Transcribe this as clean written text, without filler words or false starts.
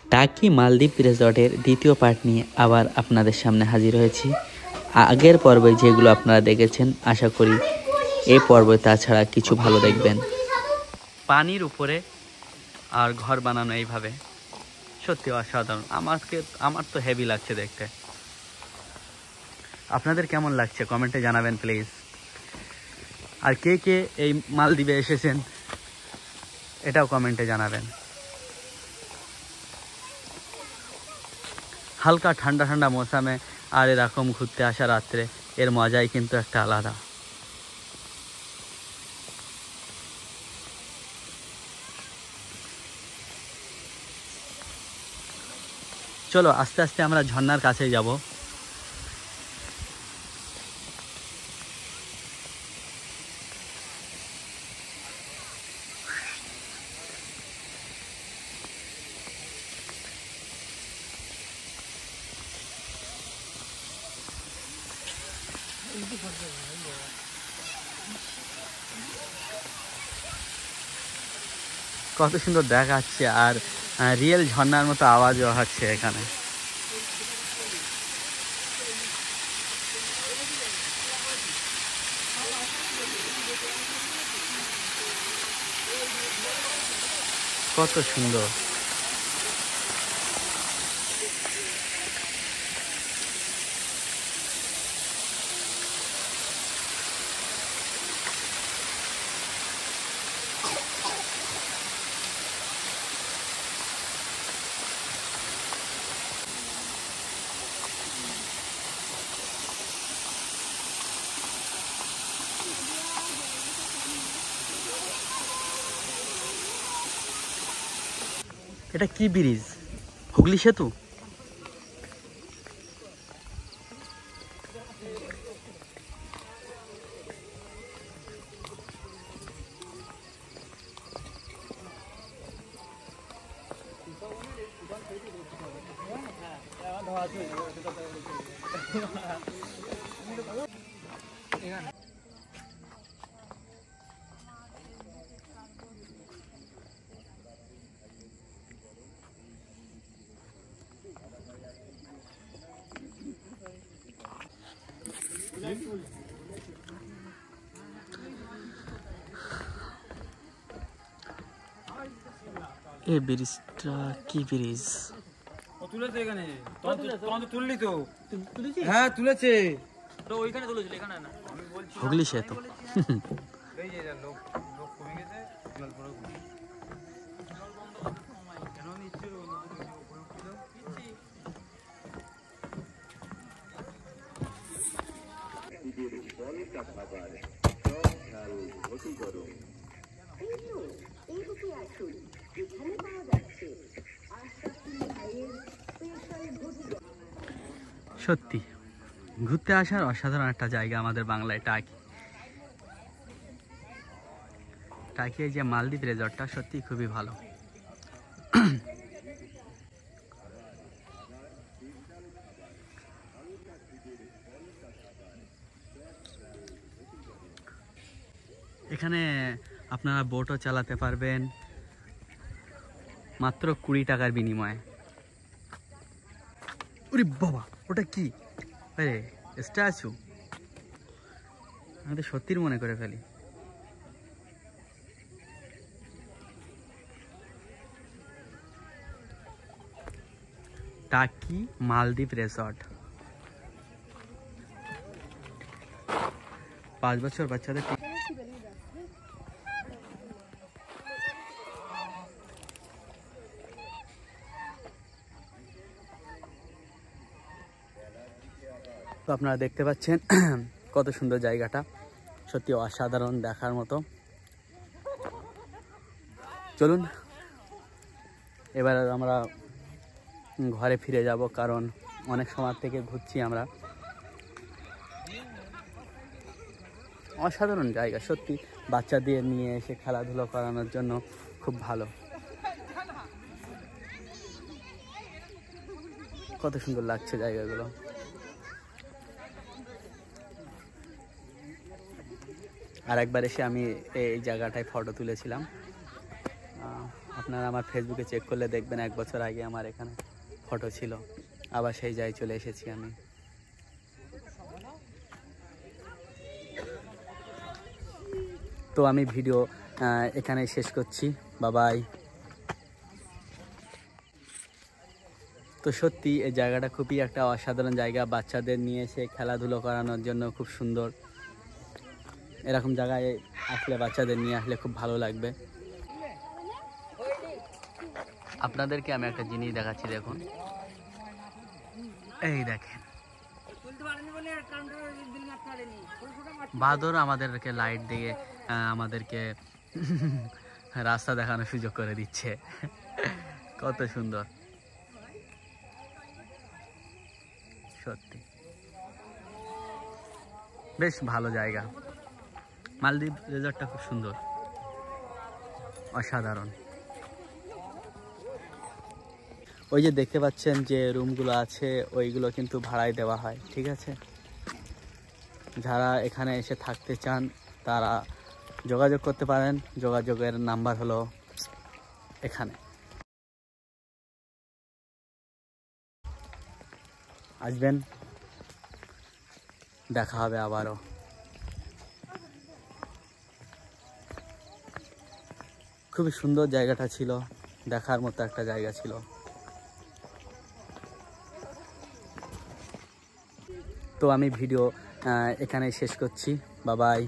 টাকি মালদ্বীপ রিসর্টের দ্বিতীয় পার্ট নিয়ে আবার আপনাদের সামনে হাজির হয়েছি। আগের পর্বে যেগুলো আপনারা দেখেছেন, আশা করি এই পর্বে তাছাড়া কিছু ভালো দেখবেন। পানির উপরে আর ঘর বানানো এইভাবে সত্যি অসাধারণ। আমার তো হেভি লাগছে দেখতে। আপনাদের কেমন লাগছে কমেন্টে জানাবেন প্লিজ। আর কে কে এই মালদ্বীপে এসেছেন এটাও কমেন্টে জানাবেন। হালকা ঠান্ডা ঠান্ডা মৌসুমে আর এরকম ঘুরতে আসা রাত্রে এর মজাই কিন্তু একটা আলাদা। চলো আস্তে আস্তে আমরা ঝর্ণার কাছে যাব। কত সুন্দর দেখাচ্ছে, আর রিয়েল ঝর্ণার মতো আওয়াজও হচ্ছে এখানে। কত সুন্দর। এটা কি ব্রিজ? হুগলি সেতু? এই ব্রিজটা কি ব্রিজ? তুলেছে এখানে, তুললি তো? হ্যাঁ তুলেছে তো, ওইখানে তুলেছিল, এখানে না। আমি বলছি হুগলি সেতু। এই যে লোক কমে গেছে, জল পড়ে কেন নিচ্ছে সত্যি ঘুরতে আসার অসাধারণ একটা জায়গা আমাদের বাংলায় টাকি। টাকি যে মালদ্বীপ রিসর্টটা সত্যি খুবই ভালো। এখানে আপনারা বোটও চালাতে পারবেন মাত্র 20 টাকার বিনিময়ে। ওরে বাবা, ওটা কি? আরে স্ট্যাচু। আমি তো সত্যির মনে করে ফেলি। টাকি মালদ্বীপ রিসর্ট। 5 বছর বাচ্চাদের। তো আপনারা দেখতে পাচ্ছেন কত সুন্দর জায়গাটা, সত্যি অসাধারণ, দেখার মতো। চলুন এবার আমরা ঘরে ফিরে যাব, কারণ অনেক সময় থেকে ঘুরছি আমরা। অসাধারণ জায়গা সত্যি, বাচ্চাদের নিয়ে এসে খেলাধুলো করানোর জন্য খুব ভালো। কত সুন্দর লাগছে জায়গাগুলো। আর একবার এসে আমি এই জায়গাটায় ফটো তুলেছিলাম, আপনারা আমার ফেসবুকে চেক করলে দেখবেন 1 বছর আগে আমার এখানে ফটো ছিল, আবার সেই জায়গায় চলে এসেছি আমি। তো আমি ভিডিও এখানেই শেষ করছি, বাই। তো সত্যি এই জায়গাটা খুবই একটা অসাধারণ জায়গা, বাচ্চাদের নিয়ে এসে খেলাধুলো করানোর জন্য খুব সুন্দর। এরকম জায়গায় আসলে বাচ্চাদের নিয়ে আসলে খুব ভালো লাগবে। আপনাদেরকে আমি একটা জিনিস দেখাচ্ছি, দেখুন, এই দেখেন বাদর আমাদেরকে লাইট দিয়ে আমাদেরকে রাস্তা দেখানোর সুযোগ করে দিচ্ছে, কত সুন্দর সত্যি, বেশ ভালো জায়গা। মালদ্বীপ রিসর্টটা খুব সুন্দর, অসাধারণ। ওই যে দেখতে পাচ্ছেন যে রুমগুলো আছে ওইগুলো কিন্তু ভাড়ায় দেওয়া হয়, ঠিক আছে। যারা এখানে এসে থাকতে চান তারা যোগাযোগ করতে পারেন, যোগাযোগের নাম্বার হলো এখানে। আসবেন, দেখা হবে আবারও। খুবই সুন্দর জায়গাটা ছিল, দেখার মতো একটা জায়গা ছিল। তো আমি ভিডিও এখানেই শেষ করছি, বাই।